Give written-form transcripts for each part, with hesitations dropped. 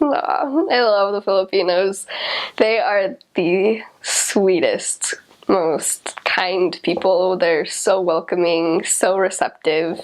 Aw, I love the Filipinos. They are the sweetest, most kind people. They're so welcoming, so receptive.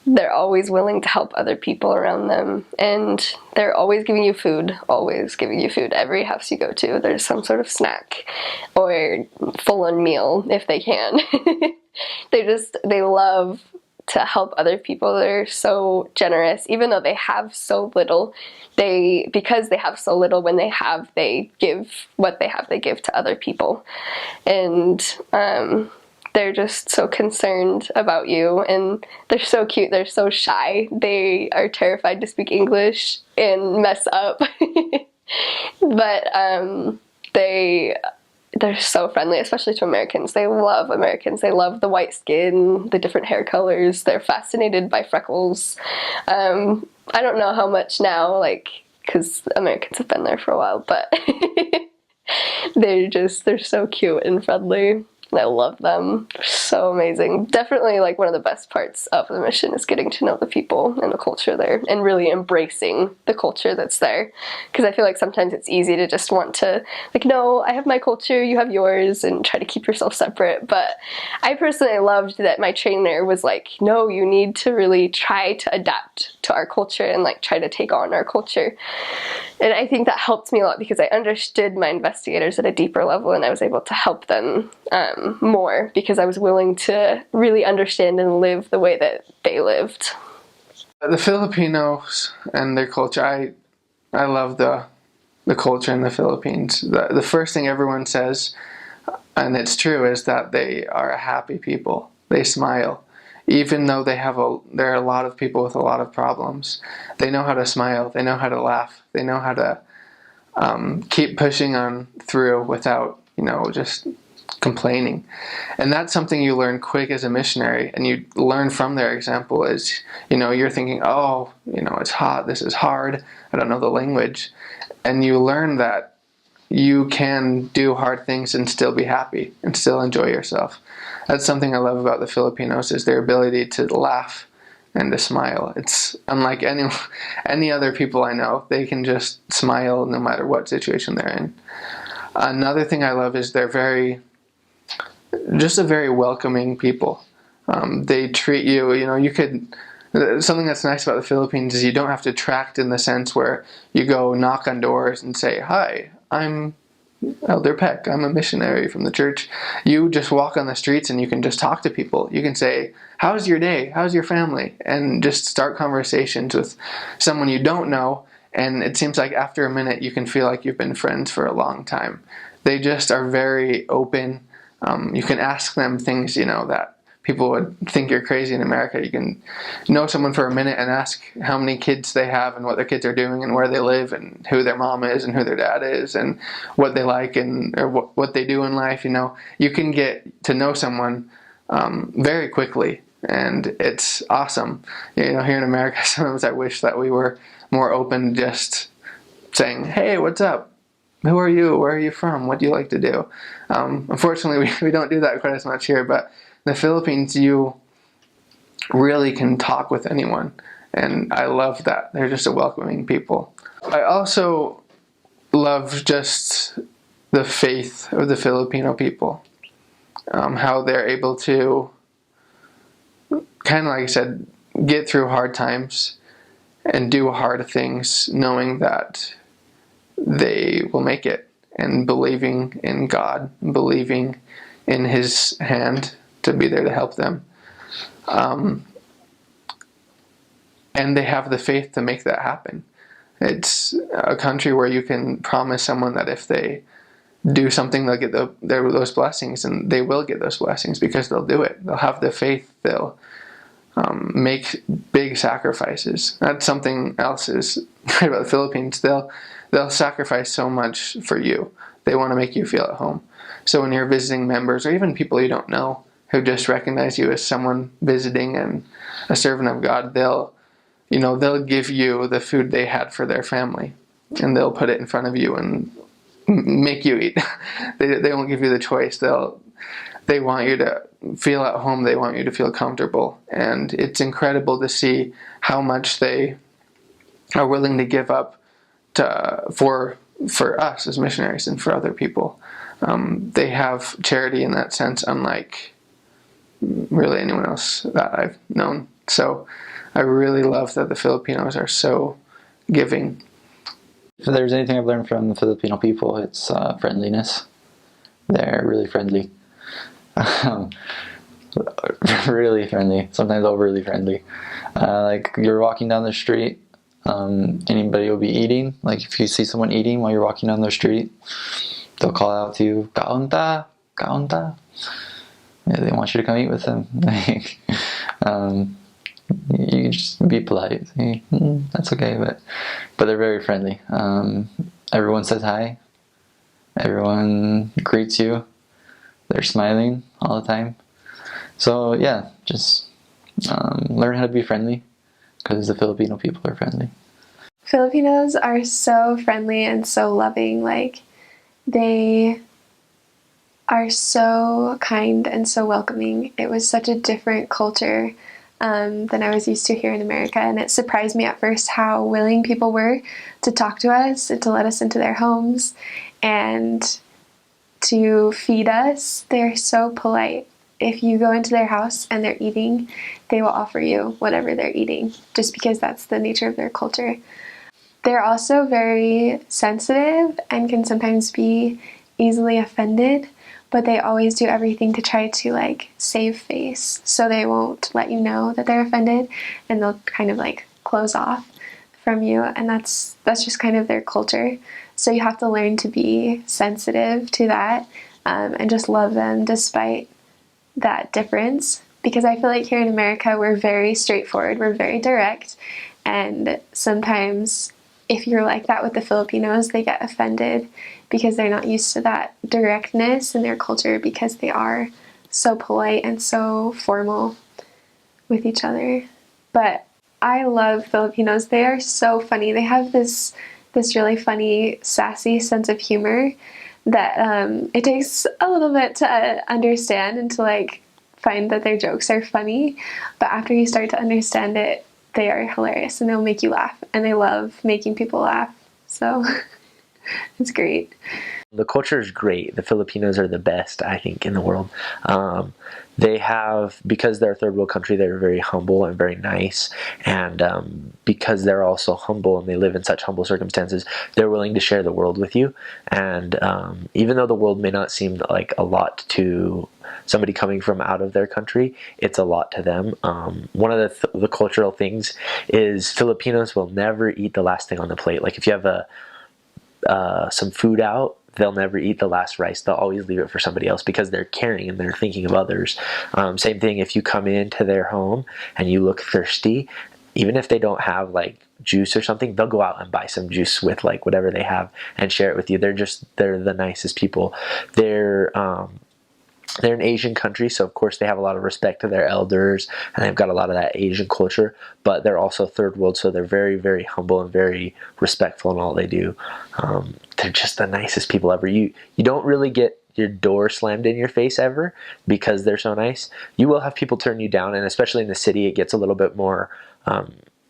They're always willing to help other people around them, and they're always giving you food, always giving you food. Every house you go to, there's some sort of snack or full-on meal if they can. They love to help other people. They're so generous, even though they have so little. Because they have so little, when they give what they give to other people, and they're just so concerned about you, and they're so cute. They're so shy. They are terrified to speak English and mess up. But they're so friendly, especially to Americans. They love Americans. They love the white skin, the different hair colors. They're fascinated by freckles. I don't know how much now, like, because Americans have been there for a while, but they're so cute and friendly. And I love them. They're so amazing. Definitely, like, one of the best parts of the mission is getting to know the people and the culture there, and really embracing the culture that's there. Because I feel like sometimes it's easy to just want to, like, no, I have my culture, you have yours, and try to keep yourself separate. But I personally loved that my trainer was like, no, you need to really try to adapt to our culture and, like, try to take on our culture. And I think that helped me a lot, because I understood my investigators at a deeper level, and I was able to help them more, because I was willing to really understand and live the way that they lived. The Filipinos and their culture, I love the culture in the Philippines. The first thing everyone says, and it's true, is that they are a happy people. They smile. Even though there are a lot of people with a lot of problems, they know how to smile, they know how to laugh, they know how to keep pushing on through without, just complaining. And that's something you learn quick as a missionary, and you learn from their example. Is, you're thinking, oh, it's hot, this is hard, I don't know the language. And you learn that you can do hard things and still be happy and still enjoy yourself. That's something I love about the Filipinos, is their ability to laugh and to smile. It's unlike any other people I know. They can just smile no matter what situation they're in. Another thing I love is they're just a very welcoming people. They treat you, something that's nice about the Philippines is you don't have to tract, in the sense where you go knock on doors and say, hi, I'm Elder Peck, I'm a missionary from the church. You just walk on the streets and you can just talk to people. You can say, how's your day? How's your family? And just start conversations with someone you don't know. And it seems like after a minute you can feel like you've been friends for a long time. They just are very open. You can ask them things, that people would think you're crazy in America. You can know someone for a minute and ask how many kids they have and what their kids are doing and where they live and who their mom is and who their dad is and what they like or what they do in life. You can get to know someone very quickly, and it's awesome. Here in America, sometimes I wish that we were more open, just saying, hey, what's up? Who are you? Where are you from? What do you like to do? Unfortunately, we don't do that quite as much here, but in the Philippines, you really can talk with anyone, and I love that. They're just a welcoming people. I also love just the faith of the Filipino people, how they're able to, kind of like I said, get through hard times and do hard things, knowing that they will make it, and believing in God, believing in His hand to be there to help them. And they have the faith to make that happen. It's a country where you can promise someone that if they do something, they'll get those blessings, and they will get those blessings because they'll do it. They'll have the faith. They'll make big sacrifices. That's something else is great about the Philippines. They'll sacrifice so much for you. They want to make you feel at home. So when you're visiting members, or even people you don't know, who just recognize you as someone visiting and a servant of God, they'll give you the food they had for their family, and they'll put it in front of you and make you eat. They won't give you the choice. They want you to feel at home. They want you to feel comfortable, and it's incredible to see how much they are willing to give up for us as missionaries and for other people. They have charity in that sense, unlike really anyone else that I've known. So I really love that the Filipinos are so giving. If there's anything I've learned from the Filipino people, it's friendliness. They're really friendly. Really friendly, sometimes overly friendly. Like you're walking down the street, anybody will be eating. Like if you see someone eating while you're walking down the street, they'll call out to you, "Kaon ta, kaon ta." Yeah, they want you to come eat with them. You can just be polite. Say, that's okay, but they're very friendly. Everyone says hi. Everyone greets you. They're smiling all the time. So yeah, just learn how to be friendly, because the Filipino people are friendly. Filipinos are so friendly and so loving. Like, they are so kind and so welcoming. It was such a different culture than I was used to here in America, and it surprised me at first how willing people were to talk to us and to let us into their homes and to feed us. They're so polite. If you go into their house and they're eating, they will offer you whatever they're eating, just because that's the nature of their culture. They're also very sensitive and can sometimes be easily offended, but they always do everything to try to like save face, so they won't let you know that they're offended, and they'll kind of like close off from you, and that's just kind of their culture. So you have to learn to be sensitive to that, and just love them despite that difference, because I feel like here in America we're very straightforward, we're very direct, and sometimes if you're like that with the Filipinos, they get offended because they're not used to that directness in their culture, because they are so polite and so formal with each other. But I love Filipinos. They are so funny. They have this really funny, sassy sense of humor that it takes a little bit to understand and to like find that their jokes are funny. But after you start to understand it, they are hilarious and they'll make you laugh, and they love making people laugh. So it's great. The culture is great. The Filipinos are the best, I think, in the world. They have, because they're a third world country, they're very humble and very nice. And because they're also humble and they live in such humble circumstances, they're willing to share the world with you. And even though the world may not seem like a lot to somebody coming from out of their country, it's a lot to them. One of the cultural things is Filipinos will never eat the last thing on the plate. Like if you have some food out, they'll never eat the last rice. They'll always leave it for somebody else, because they're caring and they're thinking of others. Same thing if you come into their home and you look thirsty, even if they don't have like juice or something, they'll go out and buy some juice with like whatever they have and share it with you. They're the nicest people. They're an Asian country, so of course they have a lot of respect to their elders, and they've got a lot of that Asian culture, but they're also third world, so they're very, very humble and very respectful in all they do. They're just the nicest people ever. You don't really get your door slammed in your face ever, because they're so nice. You will have people turn you down, and especially in the city, it gets a little bit more,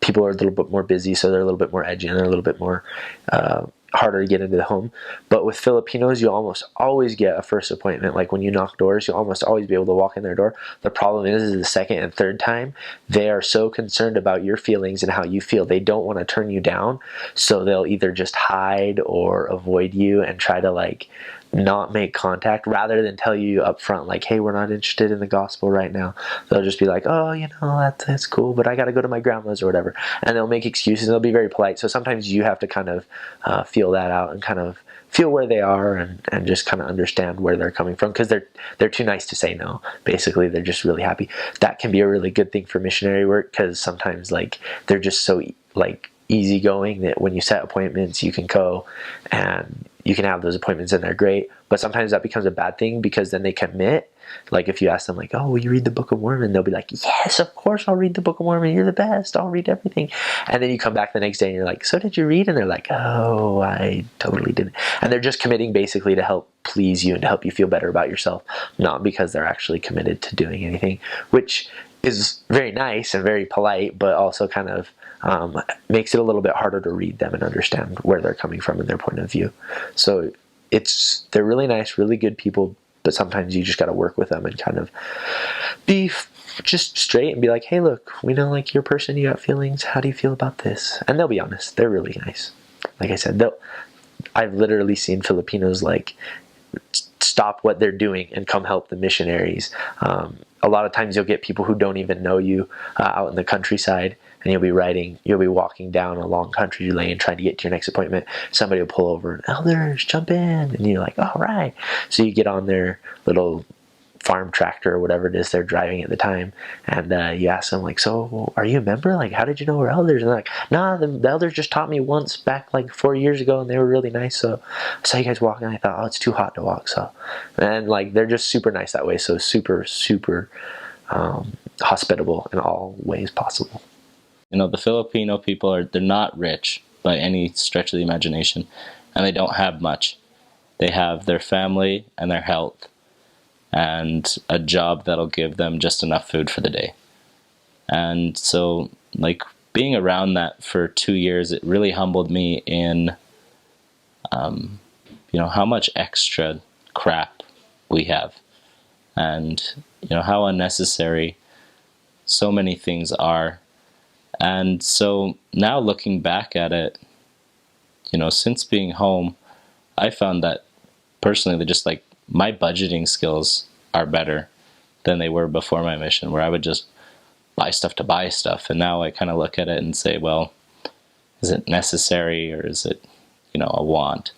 people are a little bit more busy, so they're a little bit more edgy, and they're a little bit more harder to get into the home. But with Filipinos, you almost always get a first appointment. Like when you knock doors, you'll almost always be able to walk in their door. The problem is the second and third time, they are so concerned about your feelings and how you feel. They don't want to turn you down, so they'll either just hide or avoid you and try to like not make contact, rather than tell you up front like, hey, we're not interested in the gospel right now. They'll just be like, oh, that's cool, but I gotta go to my grandma's or whatever, and they'll make excuses. They'll be very polite. So sometimes you have to kind of feel that out and kind of feel where they are, and just kind of understand where they're coming from, because they're too nice to say no. Basically, they're just really happy. That can be a really good thing for missionary work, because sometimes like they're just so like easygoing that when you set appointments, you can go and you can have those appointments and they're great. But sometimes that becomes a bad thing, because then they commit. Like if you ask them like, oh, will you read the Book of Mormon? They'll be like, yes, of course I'll read the Book of Mormon. You're the best. I'll read everything. And then you come back the next day and you're like, so did you read? And they're like, oh, I totally didn't. And they're just committing basically to help please you and to help you feel better about yourself, not because they're actually committed to doing anything, which is very nice and very polite, but also kind of makes it a little bit harder to read them and understand where they're coming from and their point of view. So they're really nice, really good people, but sometimes you just got to work with them and kind of be just straight and be like, hey, look, we know like you're a person, you got feelings. How do you feel about this? And they'll be honest. They're really nice. Like I said, I've literally seen Filipinos like stop what they're doing and come help the missionaries. A lot of times you'll get people who don't even know you out in the countryside, and you'll be walking down a long country lane trying to get to your next appointment. Somebody will pull over, elders, jump in, and you're like, all right. So you get on their little farm tractor or whatever it is they're driving at the time, and you ask them like, so are you a member? Like, how did you know we're elders? And they're like, nah, the elders just taught me once back like 4 years ago, and they were really nice, so I saw you guys walking, and I thought, oh, it's too hot to walk. So, and like, they're just super nice that way. So super hospitable in all ways possible. You know, the Filipino people they're not rich by any stretch of the imagination, and they don't have much. They have their family and their health and a job that'll give them just enough food for the day. And so, like, being around that for 2 years, it really humbled me in, you know, how much extra crap we have, and, you know, how unnecessary so many things are. And so now looking back at it, you know, since being home, I found that personally, that just like my budgeting skills are better than they were before my mission, where I would just buy stuff to buy stuff. And now I kind of look at it and say, well, is it necessary, or is it, you know, a want?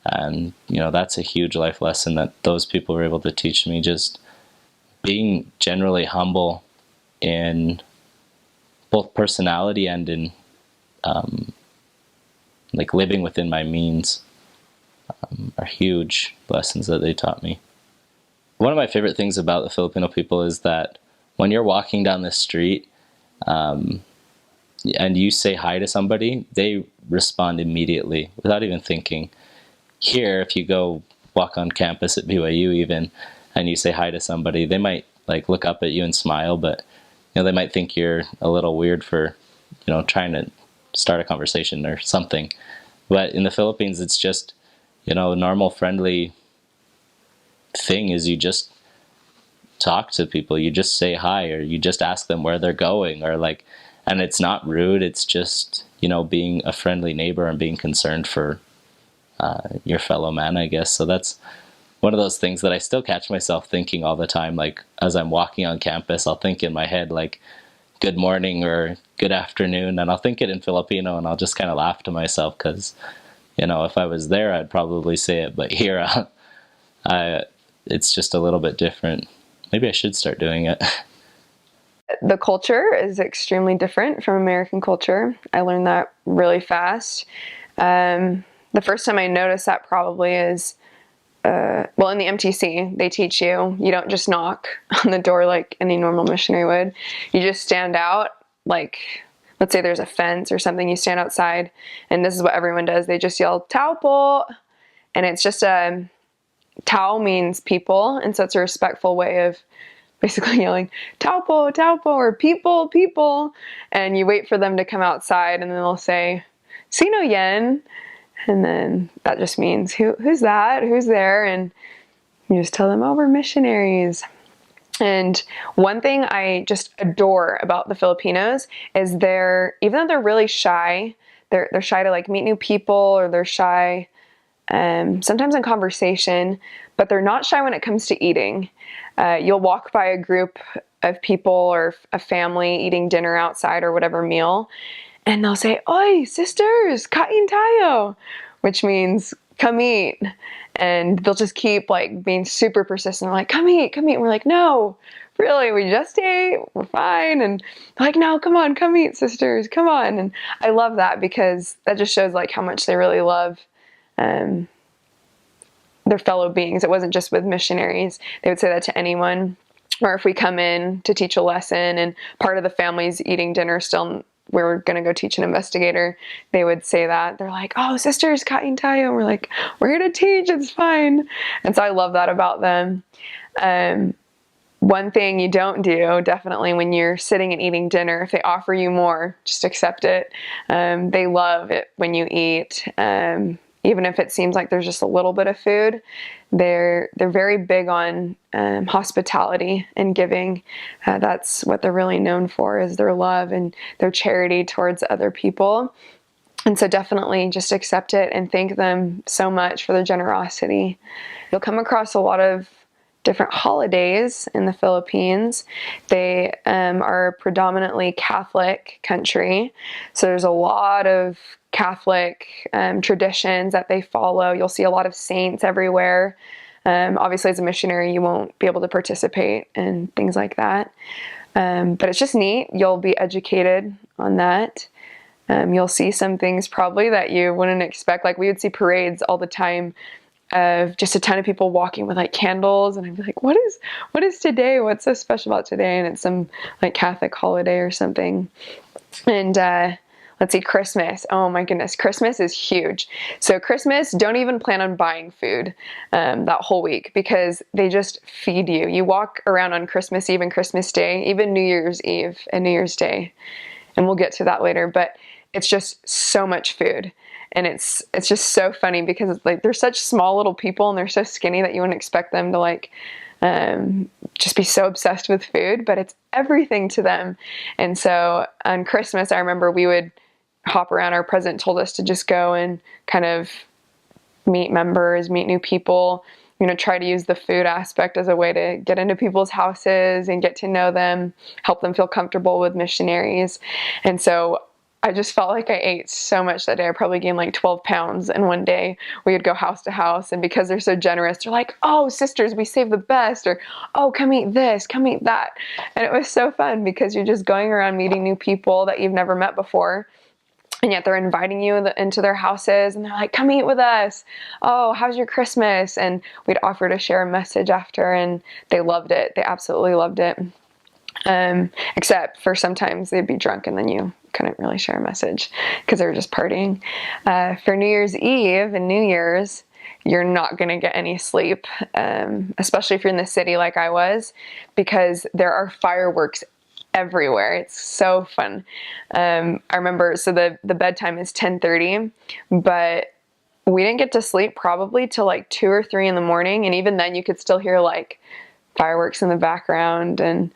And, you know, that's a huge life lesson that those people were able to teach me, just being generally humble in both personality and in like living within my means are huge lessons that they taught me. One of my favorite things about the Filipino people is that when you're walking down the street and you say hi to somebody, they respond immediately without even thinking. Here, if you go walk on campus at BYU even, and you say hi to somebody, they might like look up at you and smile, but you know, they might think you're a little weird for, you know, trying to start a conversation or something. But in the Philippines, it's just, you know, a normal, friendly thing is you just talk to people, you just say hi, or you just ask them where they're going, or like, and it's not rude, it's just, you know, being a friendly neighbor and being concerned for your fellow man, I guess. So that's one of those things that I still catch myself thinking all the time. Like as I'm walking on campus, I'll think in my head like good morning or good afternoon, and I'll think it in Filipino, and I'll just kind of laugh to myself because, you know, if I was there, I'd probably say it, but here it's just a little bit different. Maybe I should start doing it. The culture is extremely different from American culture. I learned that really fast. The first time I noticed that probably is, well, in the MTC, they teach you don't just knock on the door like any normal missionary would. You just stand out, like, let's say there's a fence or something, you stand outside, and this is what everyone does. They just yell, "Tao po," and it's just Tao means people, and so it's a respectful way of basically yelling, "Tao po, or people, people," and you wait for them to come outside, and then they'll say, "Sino yen?" And then that just means, who's that? Who's there? And you just tell them, oh, we're missionaries. And one thing I just adore about the Filipinos is even though they're really shy, they're shy to like meet new people, or they're shy sometimes in conversation, but they're not shy when it comes to eating. You'll walk by a group of people or a family eating dinner outside or whatever meal, and they'll say, "Oi, sisters, kain tayo," which means come eat. And they'll just keep like being super persistent. They're like, come eat. And we're like, no, really, we just ate, we're fine. And they're like, no, come on, come eat, sisters, come on. And I love that because that just shows like how much they really love their fellow beings. It wasn't just with missionaries. They would say that to anyone. Or if we come in to teach a lesson and part of the family's eating dinner still, we're going to go teach an investigator, they would say that. They're like, oh, sisters, kain tayo. And we're like, we're here to teach, it's fine. And so I love that about them. One thing you don't do, definitely when you're sitting and eating dinner, if they offer you more, just accept it. They love it when you eat. Even if it seems like there's just a little bit of food, they're very big on hospitality and giving. That's what they're really known for, is their love and their charity towards other people. And so definitely just accept it and thank them so much for their generosity. You'll come across a lot of different holidays in the Philippines. They are a predominantly Catholic country, so there's a lot of Catholic traditions that they follow. You'll see a lot of saints everywhere. Obviously, as a missionary, you won't be able to participate in things like that, but it's just neat. You'll be educated on that. You'll see some things probably that you wouldn't expect. Like, we would see parades all the time of just a ton of people walking with like candles, and I'd be like, what is today? What's so special about today? And it's some like Catholic holiday or something. And let's see, Christmas. Oh my goodness, Christmas is huge. So Christmas, don't even plan on buying food that whole week, because they just feed you. You walk around on Christmas Eve and Christmas Day, even New Year's Eve and New Year's Day, and we'll get to that later, but it's just so much food. And it's just so funny because like they're such small little people and they're so skinny that you wouldn't expect them to like just be so obsessed with food, but it's everything to them. And so on Christmas, I remember we would hop around. Our president told us to just go and kind of meet members, meet new people, try to use the food aspect as a way to get into people's houses and get to know them, help them feel comfortable with missionaries. And so I just felt like I ate so much that day. I probably gained like 12 pounds in one day. We would go house to house, and because they're so generous, they're like, oh, sisters, we save the best, or oh, come eat this, come eat that. And it was so fun because you're just going around meeting new people that you've never met before, and yet they're inviting you into their houses, and they're like, come eat with us. Oh, how's your Christmas? And we'd offer to share a message after, and they loved it. They absolutely loved it. Except for sometimes they'd be drunk and then you couldn't really share a message because they were just partying. For New Year's Eve and New Year's, you're not going to get any sleep, especially if you're in the city like I was, because there are fireworks everywhere. It's so fun. I remember, so the bedtime is 10:30, but we didn't get to sleep probably till like 2 or 3 in the morning. And even then you could still hear like fireworks in the background. And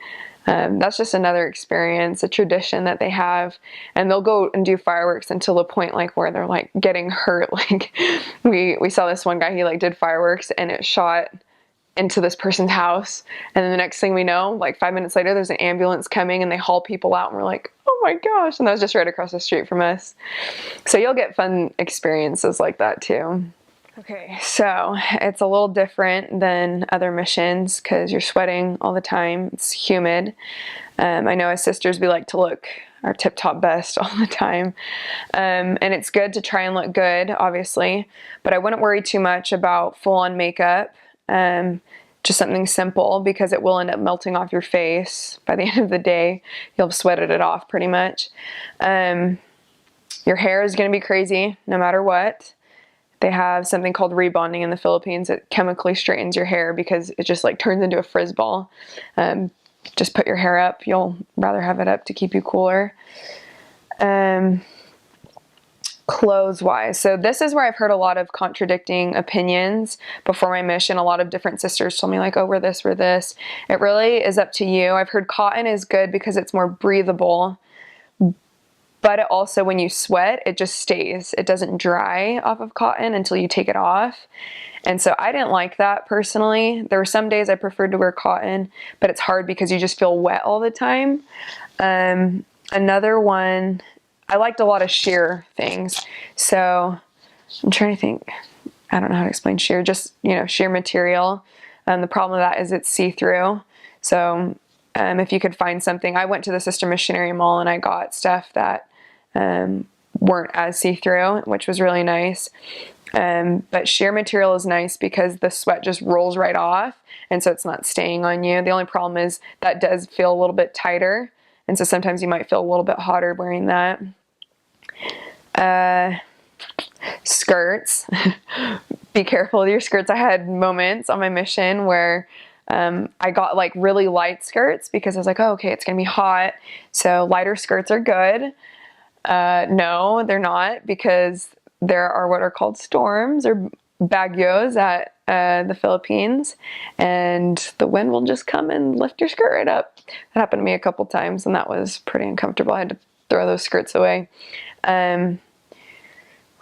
that's just another experience, a tradition that they have. And they'll go and do fireworks until the point like where they're like getting hurt. Like we saw this one guy, he like did fireworks and it shot into this person's house. And then the next thing we know, like 5 minutes later, there's an ambulance coming and they haul people out, and we're like, oh my gosh. And that was just right across the street from us. So you'll get fun experiences like that too. Okay, so it's a little different than other missions because you're sweating all the time. It's humid. I know as sisters, we like to look our tip-top best all the time. And it's good to try and look good, obviously, but I wouldn't worry too much about full-on makeup. Just something simple, because it will end up melting off your face. By the end of the day, you'll have sweated it off pretty much. Your hair is going to be crazy no matter what. They have something called rebonding in the Philippines. It chemically straightens your hair because it just like turns into a frizz ball. Just put your hair up. You'll rather have it up to keep you cooler. Clothes wise. So this is where I've heard a lot of contradicting opinions before my mission. A lot of different sisters told me like, oh, wear this, wear this. It really is up to you. I've heard cotton is good because it's more breathable. But it also, when you sweat, it just stays. It doesn't dry off of cotton until you take it off. And so I didn't like that personally. There were some days I preferred to wear cotton, but it's hard because you just feel wet all the time. Another one, I liked a lot of sheer things. So I'm trying to think. I don't know how to explain sheer. Just, sheer material. The problem with that is it's see-through. So if you could find something, I went to the Sister Missionary Mall and I got stuff that weren't as see-through, which was really nice. But sheer material is nice because the sweat just rolls right off, and so it's not staying on you. The only problem is that does feel a little bit tighter, and so sometimes you might feel a little bit hotter wearing that. Skirts. Be careful with your skirts. I had moments on my mission where I got like really light skirts because I was like, oh, okay, it's gonna be hot, so lighter skirts are good. No, they're not, because there are what are called storms or bagyos at the Philippines, and the wind will just come and lift your skirt right up. That happened to me a couple times, and that was pretty uncomfortable. I had to throw those skirts away.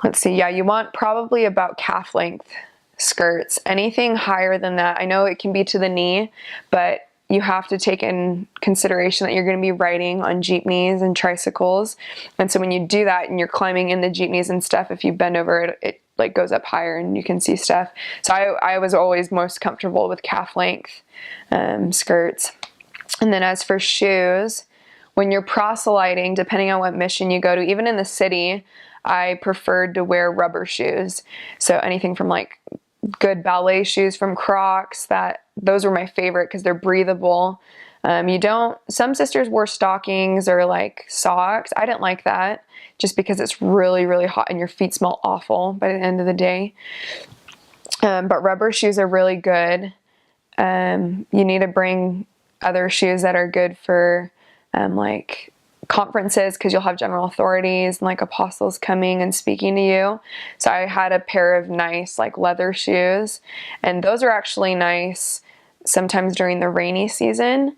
Let's see. Yeah, you want probably about calf length skirts. Anything higher than that, I know it can be to the knee, but you have to take in consideration that you're going to be riding on jeepneys and tricycles. And so when you do that and you're climbing in the jeepneys and stuff, if you bend over it, it like goes up higher and you can see stuff. So I was always most comfortable with calf length skirts. And then as for shoes, when you're proselyting, depending on what mission you go to, even in the city, I preferred to wear rubber shoes. So anything from like good ballet shoes from Crocs, those were my favorite because they're breathable. Some sisters wore stockings or like socks. I didn't like that just because it's really, really hot and your feet smell awful by the end of the day. But rubber shoes are really good. You need to bring other shoes that are good for like conferences, because you'll have general authorities and like apostles coming and speaking to you. So I had a pair of nice like leather shoes, and those are actually nice sometimes during the rainy season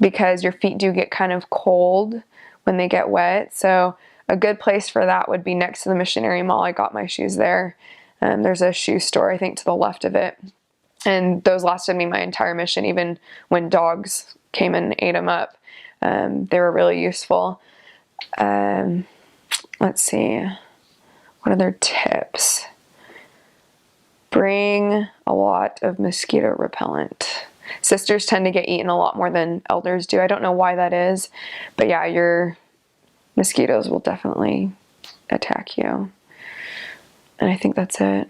because your feet do get kind of cold when they get wet. So a good place for that would be next to the missionary mall. I got my shoes there. There's a shoe store, I think, to the left of it. And those lasted me my entire mission, even when dogs came and ate them up. They were really useful. Let's see. What other tips? Bring a lot of mosquito repellent. Sisters tend to get eaten a lot more than elders do. I don't know why that is, but yeah, your mosquitoes will definitely attack you. And I think that's it.